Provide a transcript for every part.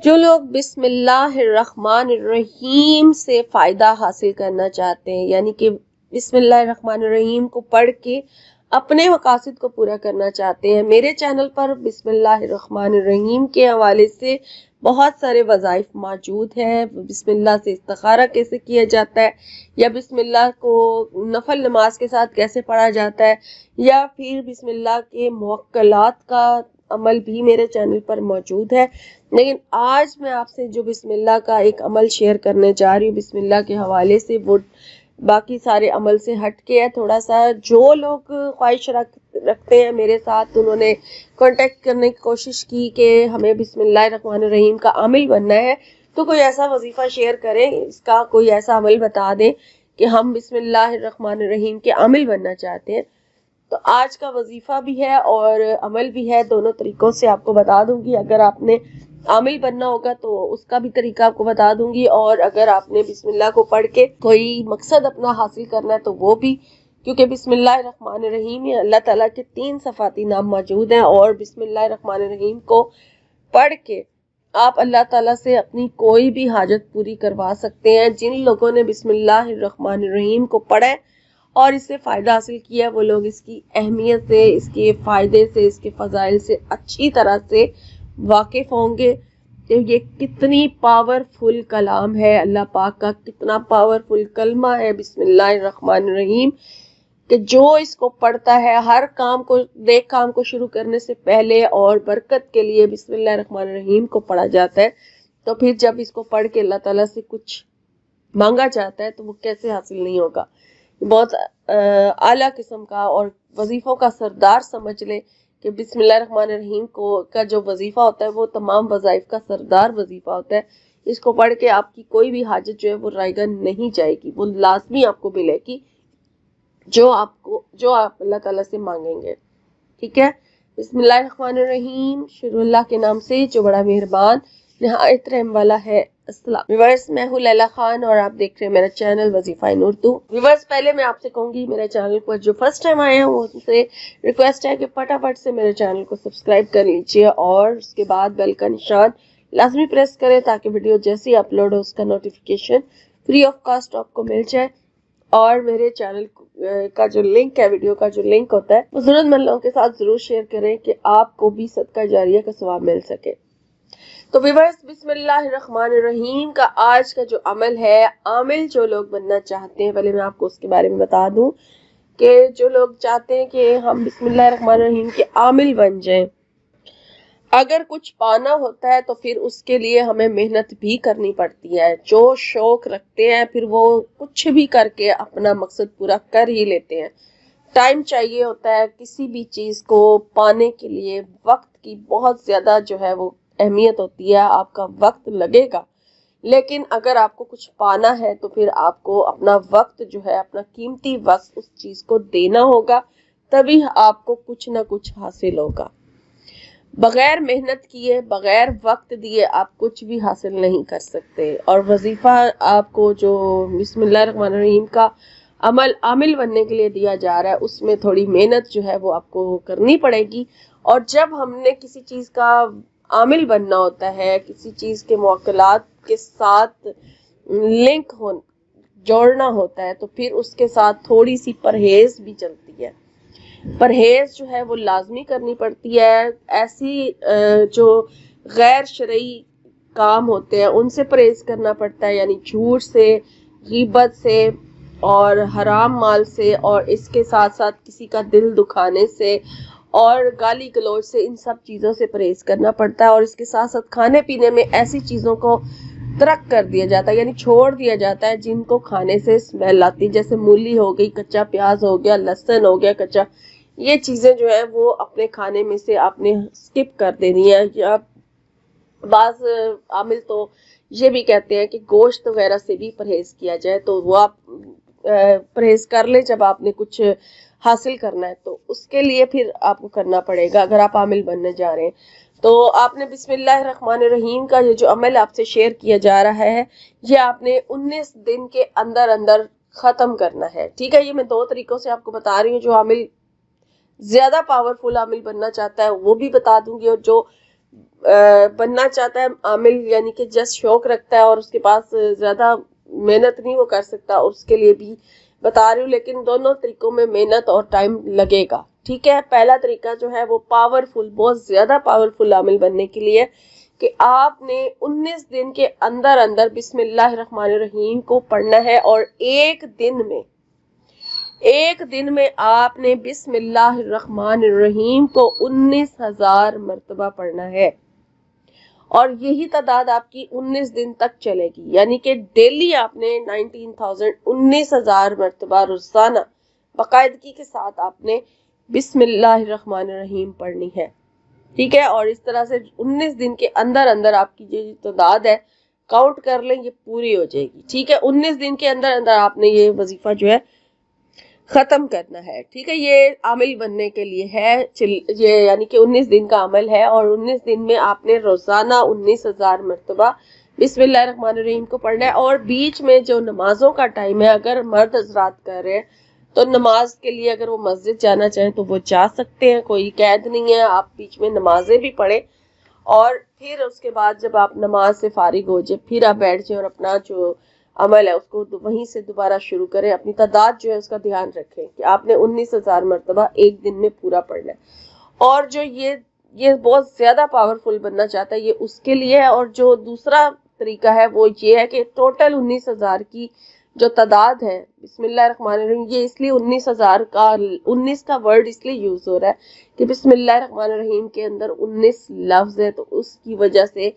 جو لوگ بسم اللہ الرحمن الرحیم سے فائدہ حاصل کرنا چاہتے ہیں، یعنی کہ بسم اللہ الرحمن الرحیم کو پڑھ کے اپنے مقاصد کو پورا کرنا چاہتے ہیں، میرے چینل پر بسم اللہ الرحمن الرحیم کے حوالے سے بہت سارے وظائف موجود ہیں۔ بسم اللہ سے استخارہ کیسے کیا جاتا ہے، یا بسم اللہ کو نفل نماز کے ساتھ کیسے پڑھا جاتا ہے، یا پھر بسم اللہ کے موکلات کا عمل بھی میرے چینل پر موجود ہے۔ لیکن آج میں آپ سے جو بسم اللہ کا ایک عمل شیئر کرنے جا رہی ہوں بسم اللہ کے حوالے سے، وہ باقی سارے عمل سے ہٹ کے ہے تھوڑا سا۔ جو لوگ خواہش رکھتے ہیں میرے ساتھ، انہوں نے کانٹیکٹ کرنے کی کوشش کی کہ ہمیں بسم اللہ الرحمن الرحیم کا عامل بننا ہے، تو کوئی ایسا وظیفہ شیئر کریں، اس کا کوئی ایسا عمل بتا دیں کہ ہم بسم اللہ الرحمن الرحیم کے عامل بننا چاہتے ہیں۔ تو آج کا وظیفہ بھی ہے اور عمل بھی ہے، دونوں طریقوں سے آپ کو بتا دوں گی۔ اگر آپ نے عامل بننا ہوگا تو اس کا بھی طریقہ آپ کو بتا دوں گی، اور اگر آپ نے بسم اللہ کو پڑھ کے کوئی مقصد اپنا حاصل کرنا ہے تو وہ بھی، کیونکہ بسم اللہ الرحمن الرحیم میں اللہ تعالیٰ کے 3 صفاتی نام موجود ہیں، اور بسم اللہ الرحمن الرحیم کو پڑھ کے آپ اللہ تعالیٰ سے اپنی کوئی بھی حاجت پوری کروا سکتے ہیں۔ جن لوگوں نے بسم اللہ الرحمن الرحیم کو پڑھا ہے اور اس سے فائدہ حاصل کیا، وہ لوگ اس کی اہمیت سے، اس کے فائدے سے، اس کے فضائل سے اچھی طرح سے واقف ہوں گے کہ یہ کتنی پاورفل کلام ہے، اللہ پاک کا کتنا پاورفل کلمہ ہے بسم اللہ الرحمن الرحیم، کہ جو اس کو پڑھتا ہے ہر کام کو، نیک کام کو شروع کرنے سے پہلے اور برکت کے لیے بسم اللہ الرحمن الرحیم کو پڑھا جاتا ہے، تو پھر جب اس کو پڑھ کے اللہ تعالیٰ سے کچھ مانگا جاتا ہے تو وہ کیسے حاصل نہیں ہوگا۔ بہت اعلیٰ قسم کا اور وظیفوں کا سردار سمجھ لیں کہ بسم اللہ الرحمن الرحیم کا جو وظیفہ ہوتا ہے وہ تمام وظائف کا سردار وظیفہ ہوتا ہے۔ اس کو پڑھ کے آپ کی کوئی بھی حاجت جو ہے وہ رائگاں نہیں جائے گی، وہ لازمی آپ کو ملے گی جو آپ اللہ تعالیٰ سے مانگیں گے۔ ٹھیک ہے، بسم اللہ الرحمن الرحیم، شروع اللہ کے نام سے جو بڑا مہربان نہایت رحم والا ہے۔ السلام ویورز، میں ہوں لیلا خان اور آپ دیکھ رہے ہیں میرا چینل وظیفہ ان اردو۔ ویورز، پہلے میں آپ سے کہوں گی میرے چینل پر جو فرسٹ ٹائم آئے ہیں وہ ان سے ریکویسٹ ہے کہ فٹافٹ سے میرے چینل کو سبسکرائب کر لیجئے اور اس کے بعد بیل کا نشان لازمی پریس کریں تاکہ ویڈیو جیسے ہی اپلوڈ ہو اس کا نوٹیفیکیشن فری آف کاسٹ آپ کو مل جائے، اور میرے چینل کا جو لنک ہے، ویڈیو کا جو لنک ہوتا ہے، وہ ضرورت مند لوگوں کے ساتھ ضرور شیئر کریں کہ آپ کو بھی صدقہ جاریہ کا ثواب مل سکے۔ تو ویورز، بسم اللہ الرحمن الرحیم کا آج کا جو عمل ہے، عامل جو لوگ بننا چاہتے ہیں، پہلے میں آپ کو اس کے بارے میں بتا دوں کہ جو لوگ چاہتے ہیں کہ ہم بسم اللہ الرحمن الرحیم کے عامل بن جائیں، اگر کچھ پانا ہوتا ہے تو پھر اس کے لیے ہمیں محنت بھی کرنی پڑتی ہے۔ جو شوق رکھتے ہیں پھر وہ کچھ بھی کر کے اپنا مقصد پورا کر ہی لیتے ہیں۔ ٹائم چاہیے ہوتا ہے کسی بھی چیز کو پانے کے لیے، وقت کی بہت زیادہ جو ہے وہ اہمیت ہوتی ہے، آپ کا وقت لگے گا، لیکن اگر آپ کو کچھ پانا ہے تو پھر آپ کو اپنا وقت جو ہے، اپنا قیمتی وقت اس چیز کو دینا ہوگا، تبھی آپ کو کچھ نہ کچھ حاصل ہوگا۔ بغیر محنت کیے، بغیر وقت دیے آپ کچھ بھی حاصل نہیں کر سکتے۔ اور وظیفہ آپ کو جو بسم اللہ الرحمن الرحیم کا عامل بننے کے لیے دیا جا رہا ہے، اس میں تھوڑی محنت جو ہے وہ آپ کو کرنی پڑے گی، اور جب ہم نے کسی چیز کا عامل بننا ہوتا ہے، کسی چیز کے موکلات کے ساتھ جوڑنا ہوتا ہے، تو پھر اس کے ساتھ تھوڑی سی پرہیز بھی چلتی ہے۔ پرہیز جو ہے وہ لازمی کرنی پڑتی ہے۔ ایسی جو غیر شرعی کام ہوتے ہیں ان سے پرہیز کرنا پڑتا ہے، یعنی جھوٹ سے، غیبت سے اور حرام مال سے، اور اس کے ساتھ ساتھ کسی کا دل دکھانے سے اور گالی گلوچ سے، ان سب چیزوں سے پرہیز کرنا پڑتا ہے۔ اور اس کے ساتھ ساتھ کھانے پینے میں ایسی چیزوں کو ترک کر دیا جاتا ہے، یعنی چھوڑ دیا جاتا ہے جن کو کھانے سے اسمیل آتی، جیسے مولی ہو گئی، کچا پیاز ہو گیا، لہسن ہو گیا کچا، یہ چیزیں جو ہے وہ اپنے کھانے میں سے آپ نے سکپ کر دینی ہے۔ یا بعض عامل تو یہ بھی کہتے ہیں کہ گوشت وغیرہ سے بھی پرہیز کیا جائے، تو وہ آپ پرہیز کر لیں جب آپ نے کچھ حاصل کرنا ہے، تو اس کے لیے پھر آپ کو کرنا پڑے گا اگر آپ عامل بننے جا رہے ہیں۔ تو آپ نے بسم اللہ الرحمن الرحیم کا یہ جو عمل آپ سے شیئر کیا جا رہا ہے، یہ آپ نے 19 دن کے اندر ختم کرنا ہے۔ ٹھیک ہے، یہ میں 2 طریقوں سے آپ کو بتا رہی ہوں۔ جو عامل زیادہ پاورفل عامل بننا چاہتا ہے وہ بھی بتا دوں گی، اور جو بننا چاہتا ہے عامل، یعنی کہ جسٹ شوق رکھتا ہے اور اس کے پاس زیادہ محنت نہیں وہ کر سکتا، اور اس کے لیے بھی بتا رہی ہوں، لیکن دونوں طریقوں میں محنت اور ٹائم لگے گا، ٹھیک ہے۔ پہلا طریقہ جو ہے وہ پاورفل، بہت زیادہ پاورفل عامل بننے کے لیے کہ آپ نے 19 دن کے اندر اندر بسم اللہ الرحمن الرحیم کو پڑھنا ہے، اور ایک دن میں آپ نے بسم اللہ الرحمن الرحیم کو 19,000 مرتبہ پڑھنا ہے، اور یہی تعداد آپ کی 19 دن تک چلے گی، یعنی کہ ڈیلی آپ نے 19,000 مرتبہ روزانہ باقاعدگی کے ساتھ آپ نے بسم اللہ الرحمن الرحیم پڑھنی ہے، ٹھیک ہے۔ اور اس طرح سے 19 دن کے اندر اندر آپ کی جو تعداد ہے کاؤنٹ کر لیں، یہ پوری ہو جائے گی، ٹھیک ہے۔ 19 دن کے اندر اندر آپ نے یہ وظیفہ جو ہے ختم کرنا ہے، ٹھیک ہے۔ یہ عامل بننے کے لیے ہے، یہ یعنی کہ 19 دن کا عمل ہے، اور 19 دن میں آپ نے روزانہ 19,000 مرتبہ بسم اللہ الرحمن الرحیم کو پڑھنا ہے۔ اور بیچ میں جو نمازوں کا ٹائم ہے، اگر مرد حضرات کر رہے ہیں تو نماز کے لیے اگر وہ مسجد جانا چاہیں تو وہ جا سکتے ہیں، کوئی قید نہیں ہے، آپ بیچ میں نمازیں بھی پڑھیں، اور پھر اس کے بعد جب آپ نماز سے فارغ ہو جائے پھر آپ بیٹھ جائیں اور اپنا جو عمل ہے اس کو وہیں سے دوبارہ شروع کریں۔ اپنی تعداد جو ہے اس کا دھیان رکھیں کہ آپ نے 19,000 مرتبہ ایک دن میں پورا پڑھنا ہے۔ اور جو یہ بہت زیادہ پاورفل بننا چاہتا ہے، یہ اس کے لیے ہے۔ اور جو دوسرا طریقہ ہے وہ یہ ہے کہ ٹوٹل 19,000 کی جو تعداد ہے بسم اللہ الرحمن الرحیم، یہ اس لیے 19,000 کا 19 کا ورڈ اس لیے یوز ہو رہا ہے کہ بسم اللہ الرحمن الرحیم کے اندر 19 لفظ ہے، تو اس کی وجہ سے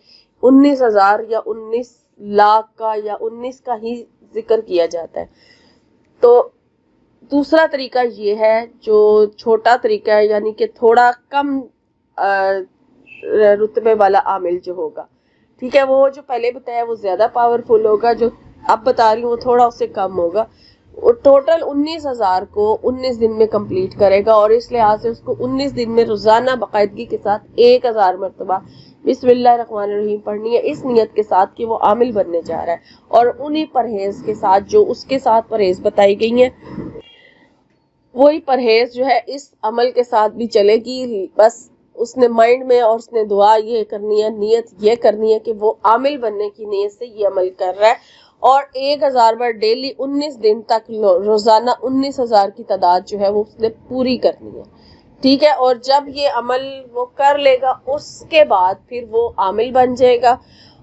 19,000 یا 19 لاکھ کا یا 19 کا ہی ذکر کیا جاتا ہے۔ تو دوسرا طریقہ یہ ہے جو چھوٹا طریقہ ہے، یعنی کہ تھوڑا کم رتبے والا عامل جو ہوگا، ٹھیک ہے، وہ جو پہلے بتایا وہ زیادہ پاورفل ہوگا، جو اب بتا رہی ہوں وہ تھوڑا اس سے کم ہوگا۔ ٹوٹل 19,000 کو 19 دن میں کمپلیٹ کرے گا، اور اس لحاظ سے اس کو 19 دن میں روزانہ باقاعدگی کے ساتھ 1,000 مرتبہ بسم اللہ الرحمن الرحیم پڑھنی ہے، اس نیت کے ساتھ کہ وہ عامل بننے جا رہا ہے، اور انہی پرہیز کے ساتھ جو اس کے ساتھ پرہیز بتائی گئی ہیں وہی پرہیز جو ہے اس عمل کے ساتھ بھی چلے گی۔ بس اس نے مائنڈ میں اور اس نے دعا یہ کرنی ہے، نیت یہ کرنی ہے کہ وہ عامل بننے کی نیت سے یہ عمل کر رہا ہے، اور 1,000 بار ڈیلی 19 دن تک روزانہ 19,000 کی تعداد جو ہے وہ اس نے پوری کرنی ہے، ٹھیک ہے۔ اور جب یہ عمل وہ کر لے گا اس کے بعد پھر وہ عامل بن جائے گا،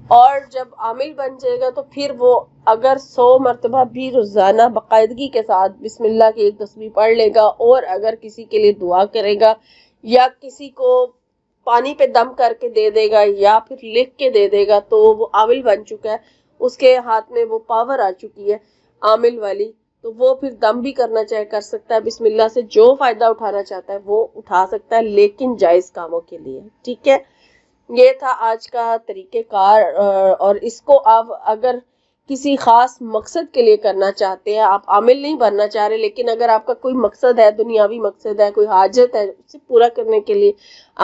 اور جب عامل بن جائے گا تو پھر وہ اگر 100 مرتبہ بھی روزانہ باقاعدگی کے ساتھ بسم اللہ کی ایک تسبیح پڑھ لے گا، اور اگر کسی کے لیے دعا کرے گا یا کسی کو پانی پہ دم کر کے دے دے گا یا پھر لکھ کے دے دے گا، تو وہ عامل بن چکا ہے، اس کے ہاتھ میں وہ پاور آ چکی ہے عامل والی، تو وہ پھر دم بھی کرنا چاہے کر سکتا ہے، بسم اللہ سے جو فائدہ اٹھانا چاہتا ہے وہ اٹھا سکتا ہے، لیکن جائز کاموں کے لیے، ٹھیک ہے۔ یہ تھا آج کا طریقہ کار، اور اس کو آپ اگر کسی خاص مقصد کے لیے کرنا چاہتے ہیں، آپ عامل نہیں بننا چاہ رہے، لیکن اگر آپ کا کوئی مقصد ہے، دنیاوی مقصد ہے، کوئی حاجت ہے، اسے پورا کرنے کے لیے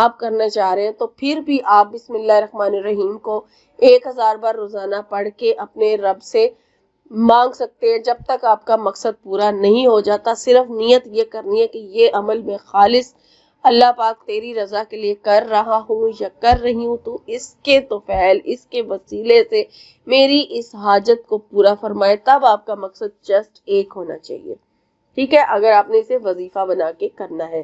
آپ کرنا چاہ رہے ہیں، تو پھر بھی آپ بسم اللہ الرحمن الرحیم کو 1,000 بار روزانہ پڑھ کے اپنے رب سے مانگ سکتے ہیں، جب تک آپ کا مقصد پورا نہیں ہو جاتا۔ صرف نیت یہ کرنی ہے کہ یہ عمل میں خالص اللہ پاک تیری رضا کے لیے کر رہا ہوں یا کر رہی ہوں، تو اس کے توفیل، اس کے وسیلے سے میری اس حاجت کو پورا فرمائے، تب آپ کا مقصد جسٹ ایک ہونا چاہیے، ٹھیک ہے، اگر آپ نے اسے وظیفہ بنا کے کرنا ہے۔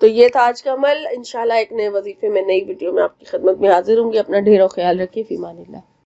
تو یہ تھا آج کا عمل، انشاءاللہ ایک نئے وظیفے میں نئی ویڈیو میں آپ کی خدمت میں حاضر ہوں گی۔ اپنا ڈھیروں خیال رکھیے، فی امان اللہ۔